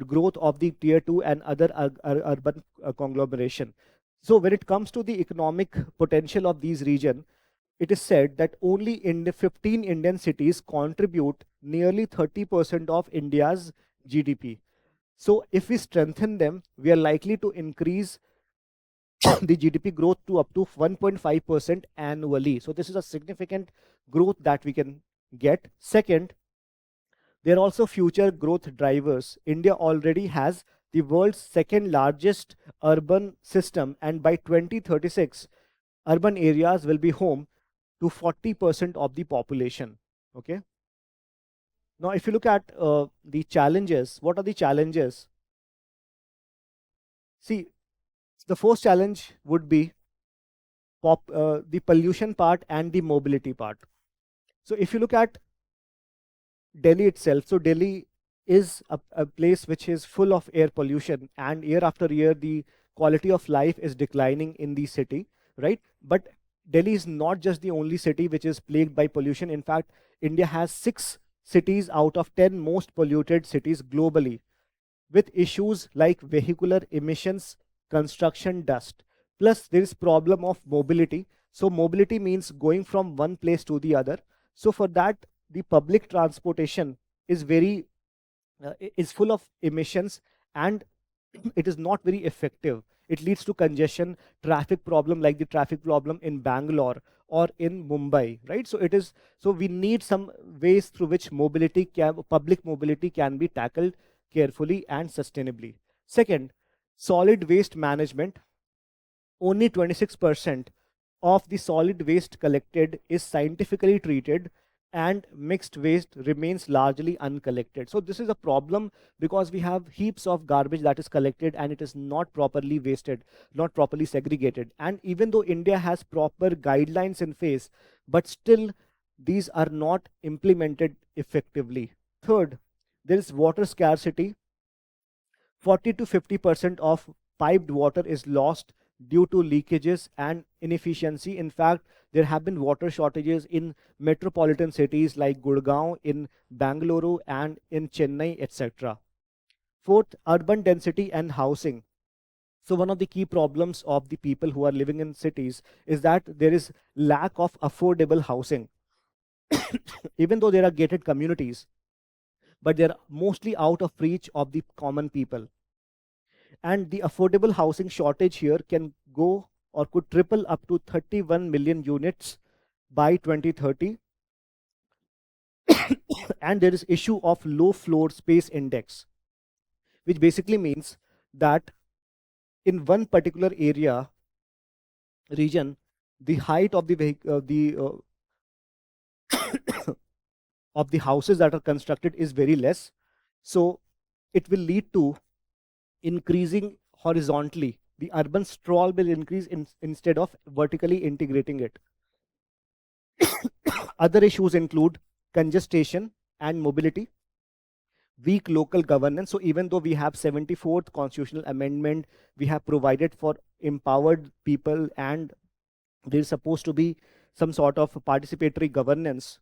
growth of the tier 2 and other urban conglomeration. So when it comes to the economic potential of these regions, it is said that only in the 15 Indian cities contribute nearly 30% of India's GDP. So if we strengthen them, we are likely to increase the GDP growth to up to 1.5% annually. So this is a significant growth that we can get. Second, there are also future growth drivers. India already has the world's second largest urban system, and by 2036, urban areas will be home to 40% of the population. Okay. Now, if you look at the challenges, what are the challenges? See, the first challenge would be the pollution part and the mobility part. So if you look at Delhi itself, so Delhi is a place which is full of air pollution, and year after year the quality of life is declining in the city, right? But Delhi is not just the only city which is plagued by pollution. In fact, India has 6 cities out of 10 most polluted cities globally, with issues like vehicular emissions, construction dust. Plus, there is problem of mobility. So mobility means going from one place to the other. So for that, the public transportation is very is full of emissions, and it is not very effective. It leads to congestion, traffic problem like the traffic problem in Bangalore or in Mumbai, right? So it is, so we need some ways through which public mobility can be tackled carefully and sustainably. Second, solid waste management. Only 26% of the solid waste collected is scientifically treated, and mixed waste remains largely uncollected. So this is a problem because we have heaps of garbage that is collected and it is not properly wasted, not properly segregated. And even though India has proper guidelines in place, but still these are not implemented effectively. Third, there is water scarcity. 40 to 50% of piped water is lost due to leakages and inefficiency. In fact, there have been water shortages in metropolitan cities like Gurgaon, in Bangalore, and in Chennai, etc. Fourth, urban density and housing. So one of the key problems of the people who are living in cities is that there is lack of affordable housing. Even though there are gated communities, but they're mostly out of reach of the common people. And the affordable housing shortage here can go or could triple up to 31 million units by 2030. And there is issue of low floor space index, which basically means that in one particular area region, the height of the of the houses that are constructed is very less. So it will lead to increasing horizontally. The urban sprawl will increase instead of vertically integrating it. Other issues include congestion and mobility, weak local governance. So even though we have 74th constitutional amendment, we have provided for empowered people and there is supposed to be some sort of participatory governance.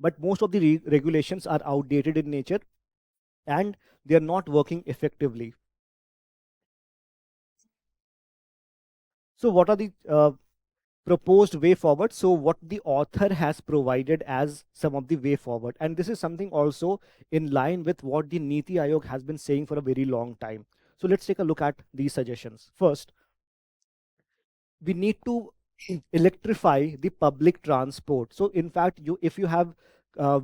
But most of the regulations are outdated in nature and they are not working effectively. So what are the proposed way forward? So what the author has provided as some of the way forward, and this is something also in line with what the Niti Aayog has been saying for a very long time. So let's take a look at these suggestions. First, we need to electrify the public transport. So in fact, if you have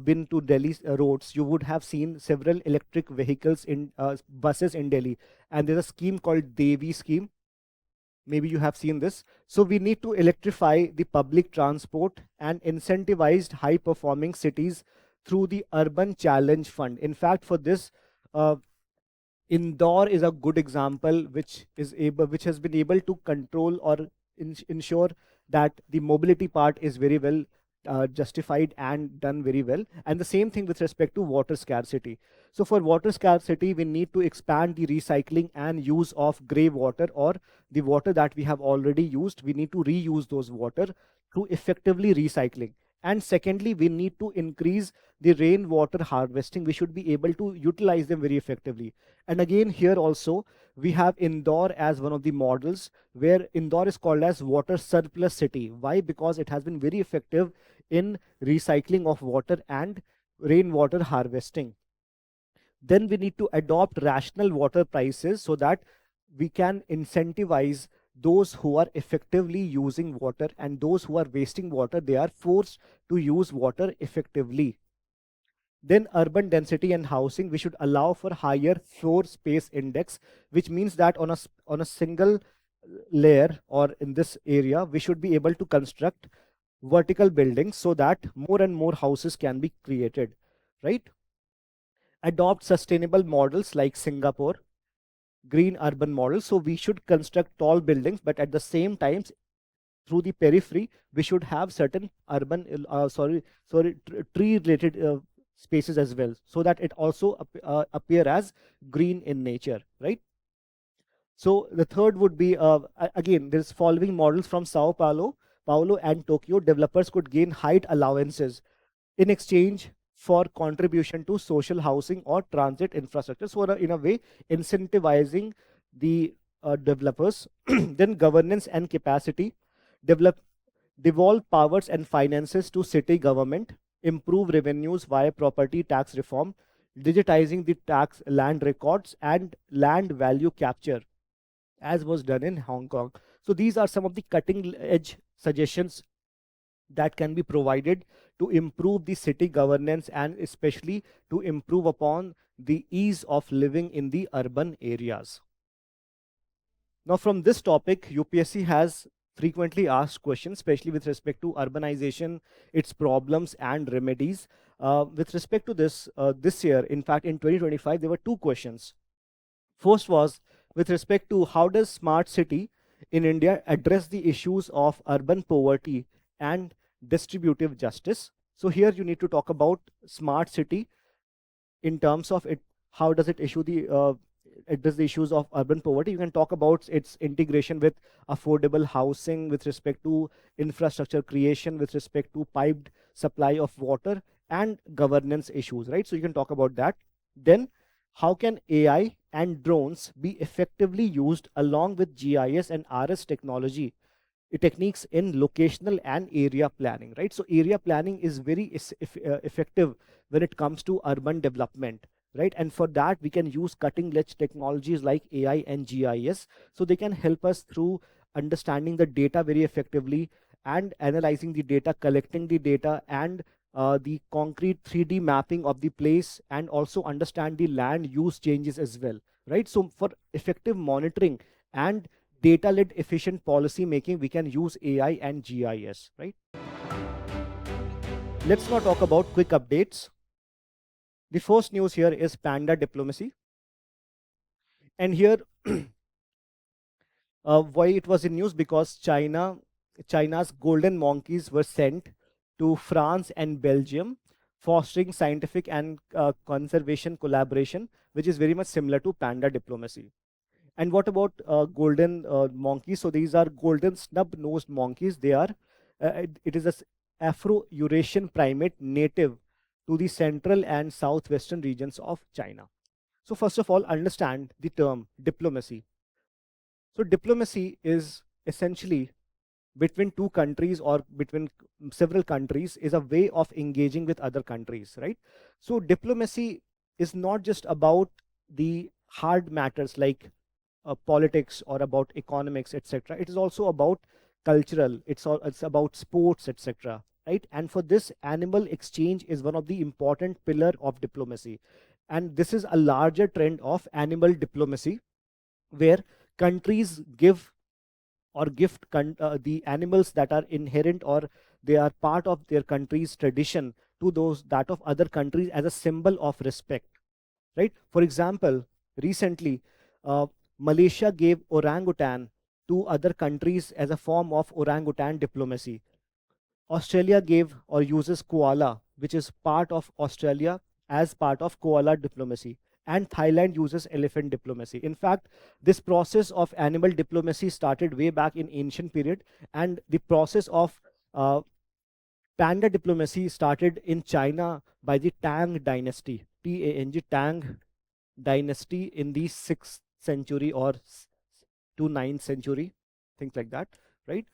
been to Delhi's roads, you would have seen several electric vehicles in buses in Delhi, and there's a scheme called Devi scheme. Maybe you have seen this. So we need to electrify the public transport and incentivized high performing cities through the Urban Challenge Fund. In fact, for this, Indore is a good example, which has been able to control or ensure that the mobility part is very well justified and done very well. And the same thing with respect to water scarcity. So for water scarcity, we need to expand the recycling and use of grey water, or the water that we have already used. We need to reuse those water through effectively recycling. And secondly, we need to increase the rainwater harvesting. We should be able to utilize them very effectively. And again, here also, we have Indore as one of the models, where Indore is called as water surplus city. Why? Because it has been very effective in recycling of water and rainwater harvesting. Then we need to adopt rational water prices so that we can incentivize those who are effectively using water, and those who are wasting water, they are forced to use water effectively. Then urban density and housing, we should allow for higher floor space index, which means that on a single layer or in this area, we should be able to construct vertical buildings so that more and more houses can be created, right? Adopt sustainable models like Singapore. green urban model. So we should construct tall buildings, but at the same time, through the periphery, we should have certain urban, tree related spaces as well, so that it also appear as green in nature, right? So the third would be, again, there's following models from Paulo and Tokyo. Developers could gain height allowances in exchange for contribution to social housing or transit infrastructure. So in a way, incentivizing the developers. Then governance and capacity, develop devolve powers and finances to city government, improve revenues via property tax reform, digitizing the tax land records and land value capture, as was done in Hong Kong. So these are some of the cutting edge suggestions that can be provided to improve the city governance and especially to improve upon the ease of living in the urban areas. Now from this topic, UPSC has frequently asked questions, especially with respect to urbanization, its problems and remedies. With respect to this, this year, in fact, in 2025, there were two questions. First was with respect to how does smart city in India address the issues of urban poverty and distributive justice. So here you need to talk about smart city in terms of it, how does it issue the address the issues of urban poverty. You can talk about its integration with affordable housing, with respect to infrastructure creation, with respect to piped supply of water and governance issues, right? So you can talk about that. Then how can AI and drones be effectively used along with GIS and RS technology techniques in locational and area planning, right? So area planning is very effective when it comes to urban development, right? And for that we can use cutting edge technologies like AI and GIS, so they can help us through understanding the data very effectively and analyzing the data, collecting the data, and the concrete 3D mapping of the place, and also understand the land use changes as well, right? So for effective monitoring and data-led efficient policy making, we can use AI and GIS, right? Let's now talk about quick updates. The first news here is panda diplomacy. And here, why it was in news? Because China's golden monkeys were sent to France and Belgium, fostering scientific and conservation collaboration, which is very much similar to panda diplomacy. And what about golden monkeys? So these are golden snub-nosed monkeys. They are, it is a Afro-Eurasian primate native to the central and southwestern regions of China. So first of all, understand the term diplomacy. So diplomacy is essentially between two countries or between several countries, is a way of engaging with other countries, right? So diplomacy is not just about the hard matters like politics or about economics, etc. It is also about cultural, it's about sports, etc., right? And for this, animal exchange is one of the important pillar of diplomacy, and this is a larger trend of animal diplomacy, where countries give or gift the animals that are inherent or they are part of their country's tradition to those that of other countries as a symbol of respect, right? For example, recently Malaysia gave orangutan to other countries as a form of orangutan diplomacy. Australia gave or uses koala, which is part of Australia, as part of koala diplomacy. And Thailand uses elephant diplomacy. In fact, this process of animal diplomacy started way back in ancient period, and the process of panda diplomacy started in China by the Tang dynasty, Tang, Tang dynasty in the 6th century or to 9th century, things like that, right?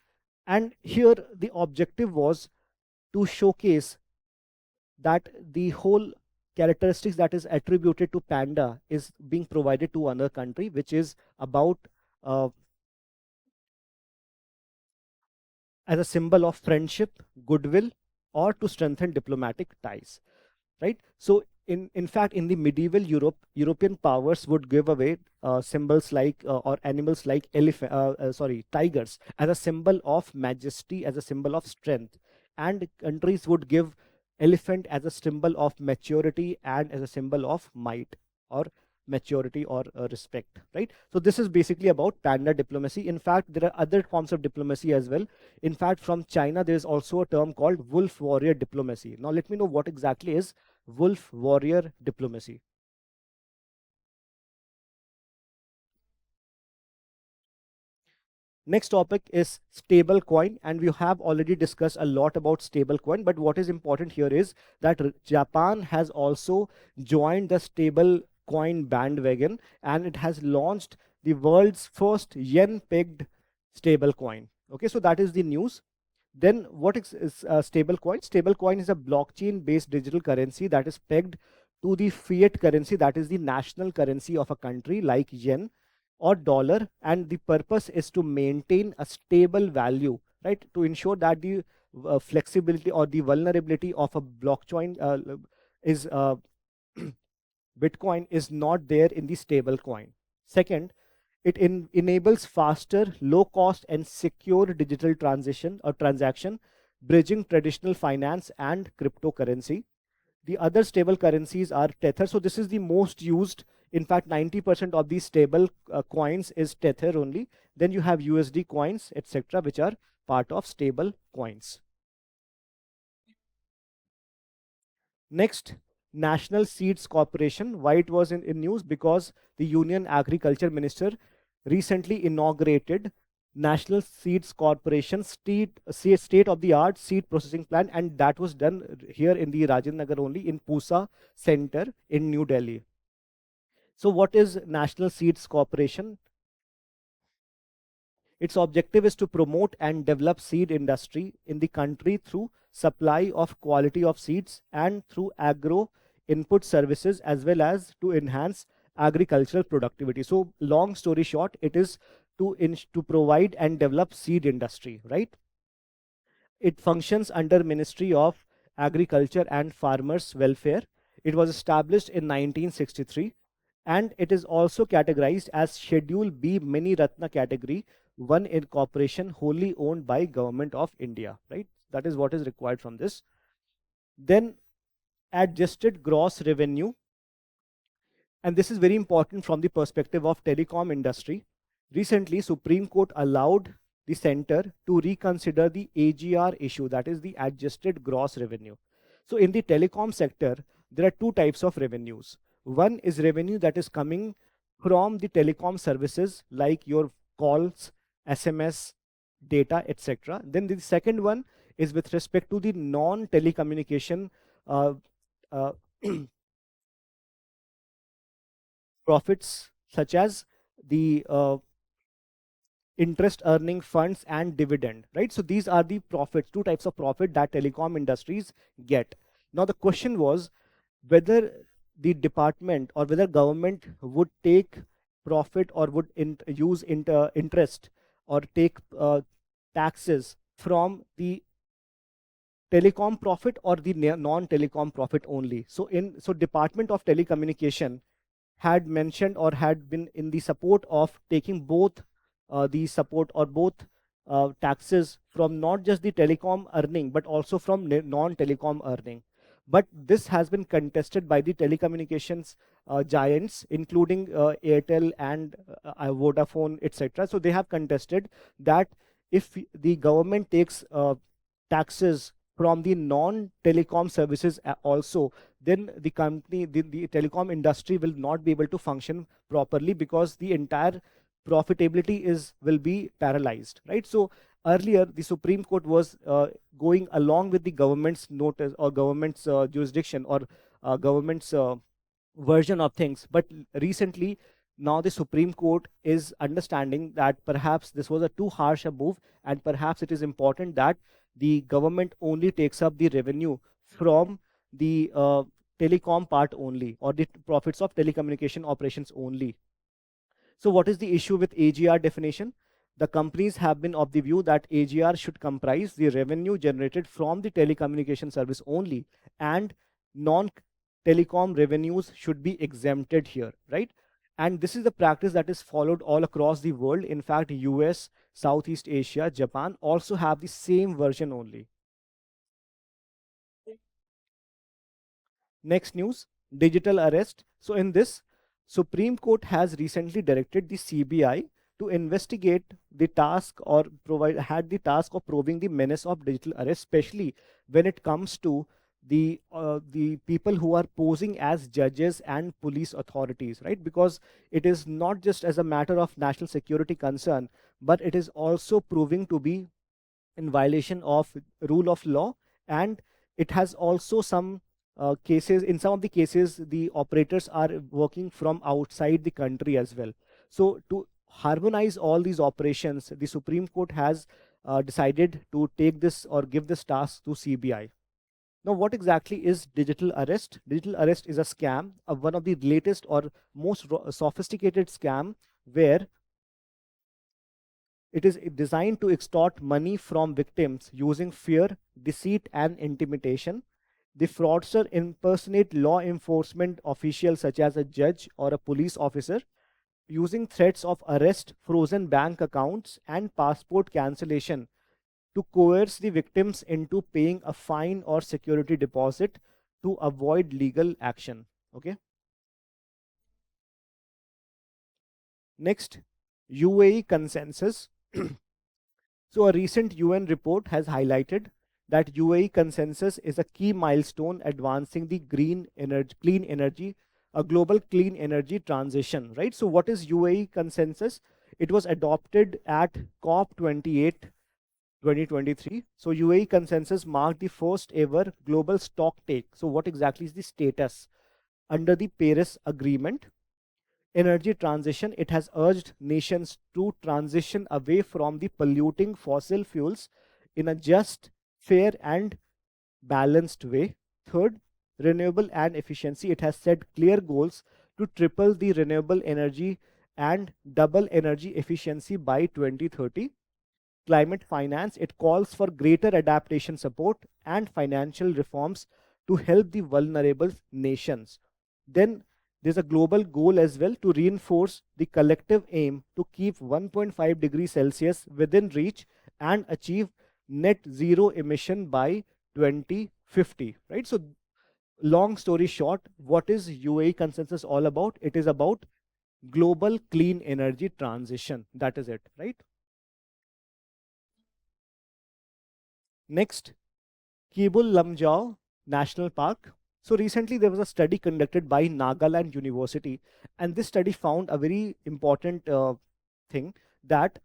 And here the objective was to showcase that the whole characteristics that is attributed to panda is being provided to another country, which is about as a symbol of friendship, goodwill, or to strengthen diplomatic ties, right? So in fact, in the medieval Europe, European powers would give away symbols like or animals like tigers as a symbol of majesty, as a symbol of strength, and countries would give elephant as a symbol of maturity and as a symbol of might or maturity or respect, right? So this is basically about panda diplomacy. In fact, there are other forms of diplomacy as well. In fact, from China, there is also a term called wolf warrior diplomacy. Now, let me know what exactly is wolf warrior diplomacy. Next topic is stable coin, and we have already discussed a lot about stable coin, but what is important here is that Japan has also joined the stable coin bandwagon, and it has launched the world's first yen pegged stable coin. Okay, so that is the news. Then what is stable coin? Stable coin is a blockchain based digital currency that is pegged to the fiat currency, that is the national currency of a country like yen or dollar, and the purpose is to maintain a stable value, right, to ensure that the flexibility or the vulnerability of a blockchain is Bitcoin is not there in the stable coin. Second, it enables faster, low cost, and secure digital transition or transaction, bridging traditional finance and cryptocurrency. The other stable currencies are Tether. So this is the most used. In fact, 90% of these stable coins is Tether only. Then you have USD coins, etc., which are part of stable coins. Next, National Seeds Corporation. Why it was in news? Because the Union Agriculture Minister recently inaugurated National Seeds Corporation state of the art seed processing plant, and that was done here in the Rajendra Nagar only, in Pusa Center in New Delhi. So what is National Seeds Corporation? Its objective is to promote and develop seed industry in the country through supply of quality of seeds and through agro input services, as well as to enhance agricultural productivity. So long story short, it is to provide and develop seed industry, right? It functions under Ministry of Agriculture and Farmers Welfare. It was established in 1963, and it is also categorized as Schedule B Mini Ratna category, one in corporation wholly owned by Government of India, right? That is what is required from this. Then adjusted gross revenue, and this is very important from the perspective of telecom industry. Recently, Supreme Court allowed the center to reconsider the AGR issue, that is the adjusted gross revenue. So in the telecom sector, there are two types of revenues. One is revenue that is coming from the telecom services like your calls, SMS, data, etc. Then the second one is with respect to the non-telecommunication uh, uh, profits, such as the interest earning funds and dividend, right? So these are the profits, two types of profit that telecom industries get. Now the question was whether the department or whether government would take profit or would use interest or take taxes from the telecom profit or the non-telecom profit only. So Department of Telecommunication had mentioned or had been in the support of taking both the support or both taxes from not just the telecom earning but also from non-telecom earning. But this has been contested by the telecommunications giants, including Airtel and Vodafone, etc. So they have contested that if the government takes taxes from the non-telecom services also, then the telecom industry will not be able to function properly, because the entire profitability will be paralyzed, right? So earlier the Supreme Court was going along with the government's notice or government's jurisdiction or government's version of things, but recently now the Supreme Court is understanding that perhaps this was a too harsh a move, and perhaps it is important that the government only takes up the revenue from the telecom part only, or the profits of telecommunication operations only. So what is the issue with AGR definition? The companies have been of the view that AGR should comprise the revenue generated from the telecommunication service only, and non-telecom revenues should be exempted here, right? And this is the practice that is followed all across the world. In fact, US, Southeast Asia, Japan also have the same version only. Next news, digital arrest. So in this, Supreme Court has recently directed the CBI to investigate the task or had the task of probing the menace of digital arrest, especially when it comes to the people who are posing as judges and police authorities, right? Because it is not just as a matter of national security concern, but it is also proving to be in violation of rule of law, and it has also some cases. In some of the cases, the operators are working from outside the country as well. So to harmonize all these operations, the Supreme Court has decided to take this or give this task to CBI. Now, what exactly is digital arrest? Digital arrest is a scam, one of the latest or most sophisticated scam, where it is designed to extort money from victims using fear, deceit, and intimidation. The fraudster impersonate law enforcement officials such as a judge or a police officer, using threats of arrest, frozen bank accounts, and passport cancellation to coerce the victims into paying a fine or security deposit to avoid legal action. Okay. Next, UAE consensus. So, a recent UN report has highlighted that UAE consensus is a key milestone advancing the clean energy, a global clean energy transition, right? So, what is UAE consensus? It was adopted at COP28 2023. So, UAE consensus marked the first ever global stock take. So, what exactly is the status under the Paris Agreement? Energy transition, it has urged nations to transition away from the polluting fossil fuels in a just, fair, and balanced way. Third, renewable and efficiency, it has set clear goals to triple the renewable energy and double energy efficiency by 2030. Climate finance, it calls for greater adaptation support and financial reforms to help the vulnerable nations. Then there's a global goal as well to reinforce the collective aim to keep 1.5 degrees Celsius within reach and achieve net zero emission by 2050, right? So, long story short, what is UAE consensus all about? It is about global clean energy transition. That is it, right? Next, Kebul Lamjau National Park. So recently there was a study conducted by Nagaland University, and this study found a very important thing, that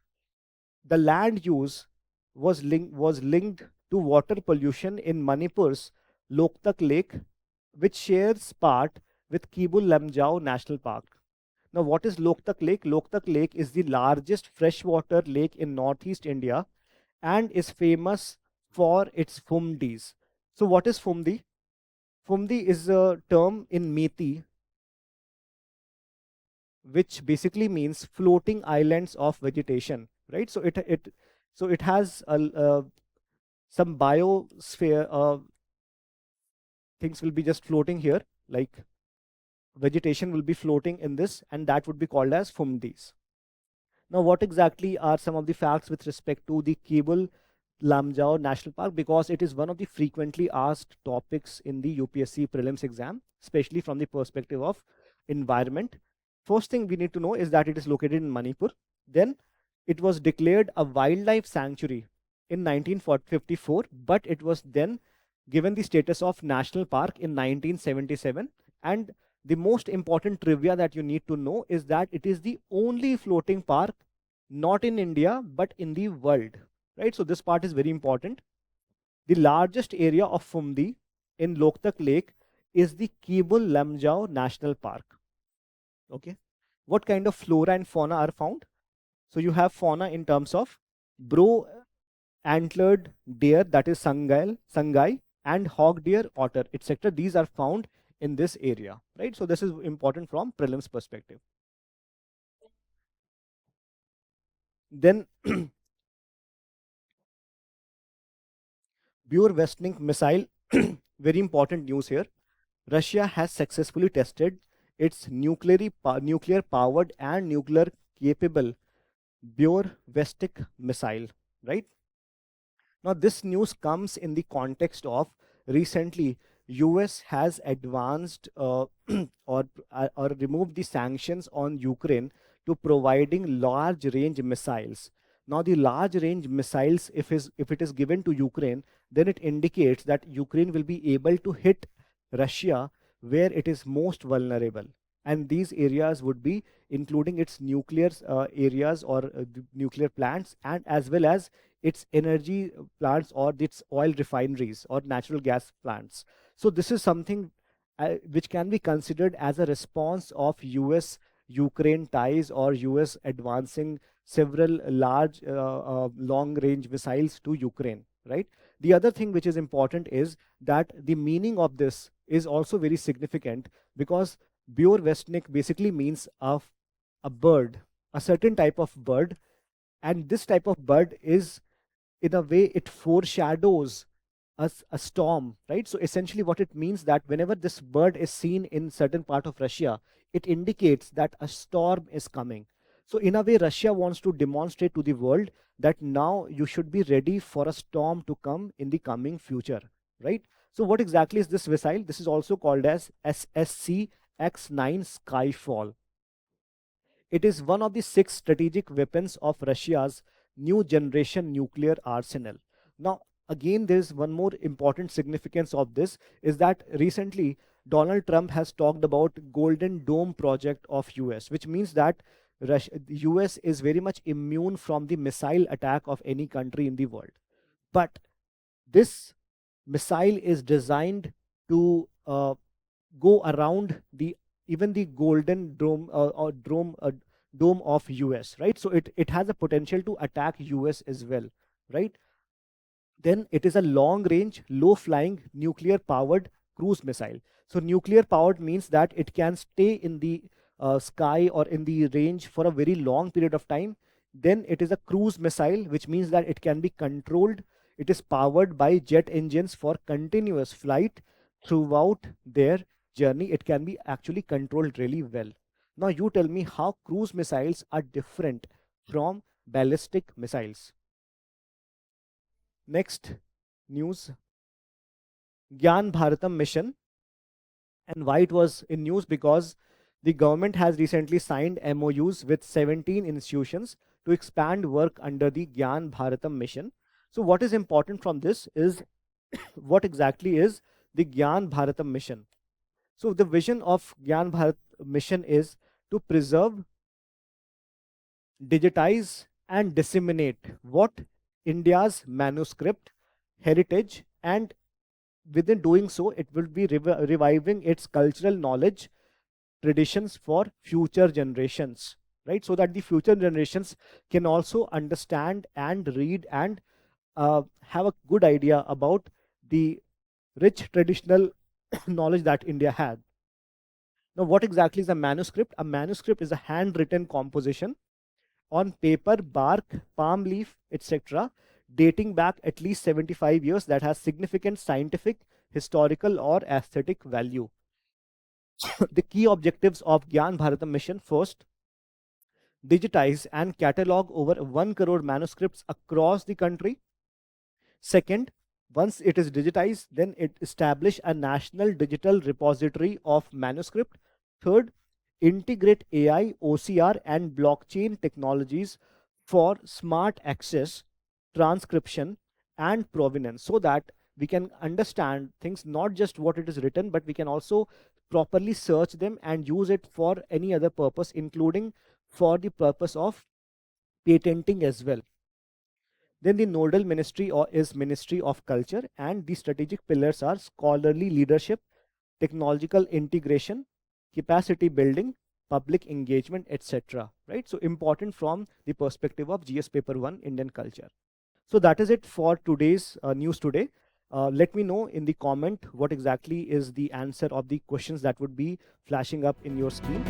the land use was linked to water pollution in Manipur's Loktak Lake, which shares part with Kebul Lamjau National Park. Now, what is Loktak Lake? Loktak Lake is the largest freshwater lake in northeast India and is famous for its fumdis. So, what is fumdi? Fumdi is a term in Methi which basically means floating islands of vegetation, right? So it has some biosphere things will be just floating here, like vegetation will be floating in this, and that would be called as fumdis. Now, what exactly are some of the facts with respect to the Kebul Lamjau National Park? Because it is one of the frequently asked topics in the UPSC prelims exam, especially from the perspective of environment. First thing we need to know is that it is located in Manipur. Then it was declared a wildlife sanctuary in 1954, but it was then given the status of national park in 1977. And the most important trivia that you need to know is that it is the only floating park not in India but in the world, right? So this part is very important. The largest area of Fumdi in Loktak Lake is the Kebul Lamjau National Park. Okay, what kind of flora and fauna are found? So you have fauna in terms of bro antlered deer, that is sangai, and hog deer, otter, etc. These are found in this area, right? So this is important from prelims perspective. Then Bure Westning missile, very important news here. Russia has successfully tested its nuclear powered and nuclear capable Bure Vestic missile, right? Now, this news comes in the context of recently US has advanced or removed the sanctions on Ukraine to providing large range missiles. Now, the large range missiles, if it is given to Ukraine, then it indicates that Ukraine will be able to hit Russia where it is most vulnerable. And these areas would be including its nuclear areas or nuclear plants, and as well as its energy plants or its oil refineries or natural gas plants. So this is something which can be considered as a response of US Ukraine ties, or US advancing several large long range missiles to Ukraine, right? The other thing which is important is that the meaning of this is also very significant, because Björnvestnik basically means a bird, a certain type of bird, and this type of bird is, in a way, it foreshadows a storm, right? So essentially what it means, that whenever this bird is seen in certain part of Russia, it indicates that a storm is coming. So in a way, Russia wants to demonstrate to the world that now you should be ready for a storm to come in the coming future, right? So what exactly is this missile? This is also called as SSC X9 Skyfall. It is one of the 6 strategic weapons of Russia's new generation nuclear arsenal. Now, again, there is one more important significance of this, is that recently Donald Trump has talked about Golden Dome project of US, which means that the US is very much immune from the missile attack of any country in the world. But this missile is designed to go around the even the Golden Dome or dome of US, right? So it has a potential to attack US as well, right? Then it is a long range, low flying, nuclear powered cruise missile. So nuclear powered means that it can stay in the sky or in the range for a very long period of time. Then it is a cruise missile, which means that it can be controlled. It is powered by jet engines for continuous flight throughout their journey. It can be actually controlled really well. Now you tell me how cruise missiles are different from ballistic missiles. Next news, Gyan Bharatam mission. And why it was in news? Because the government has recently signed MOUs with 17 institutions to expand work under the Gyan Bharatam mission. So what is important from this is what exactly is the Gyan Bharatam mission? So the vision of Gyan Bharat mission is to preserve, digitize and disseminate what India's manuscript heritage, and within doing so it will be reviving its cultural knowledge traditions for future generations, right? So that the future generations can also understand and read and have a good idea about the rich traditional knowledge that India had. Now, what exactly is a manuscript? A manuscript is a handwritten composition on paper, bark, palm leaf, etc., dating back at least 75 years, that has significant scientific, historical, or aesthetic value. The key objectives of Gyan Bharatam mission: first, digitize and catalog over 1 crore manuscripts across the country. Second, once it is digitized, then it establish a national digital repository of manuscript. Third, integrate AI, OCR, and blockchain technologies for smart access, transcription, and provenance, so that we can understand things, not just what it is written, but we can also properly search them and use it for any other purpose, including for the purpose of patenting as well. Then the nodal ministry is Ministry of Culture, and the strategic pillars are scholarly leadership, technological integration, capacity building, public engagement, etc. Right? So important from the perspective of GS Paper 1 Indian culture. So that is it for today's news today. Let me know in the comment what exactly is the answer of the questions that would be flashing up in your screen.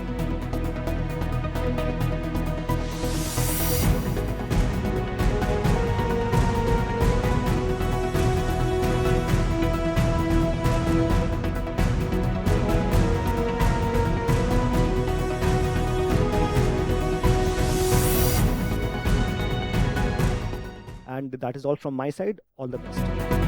And that is all from my side. All the best.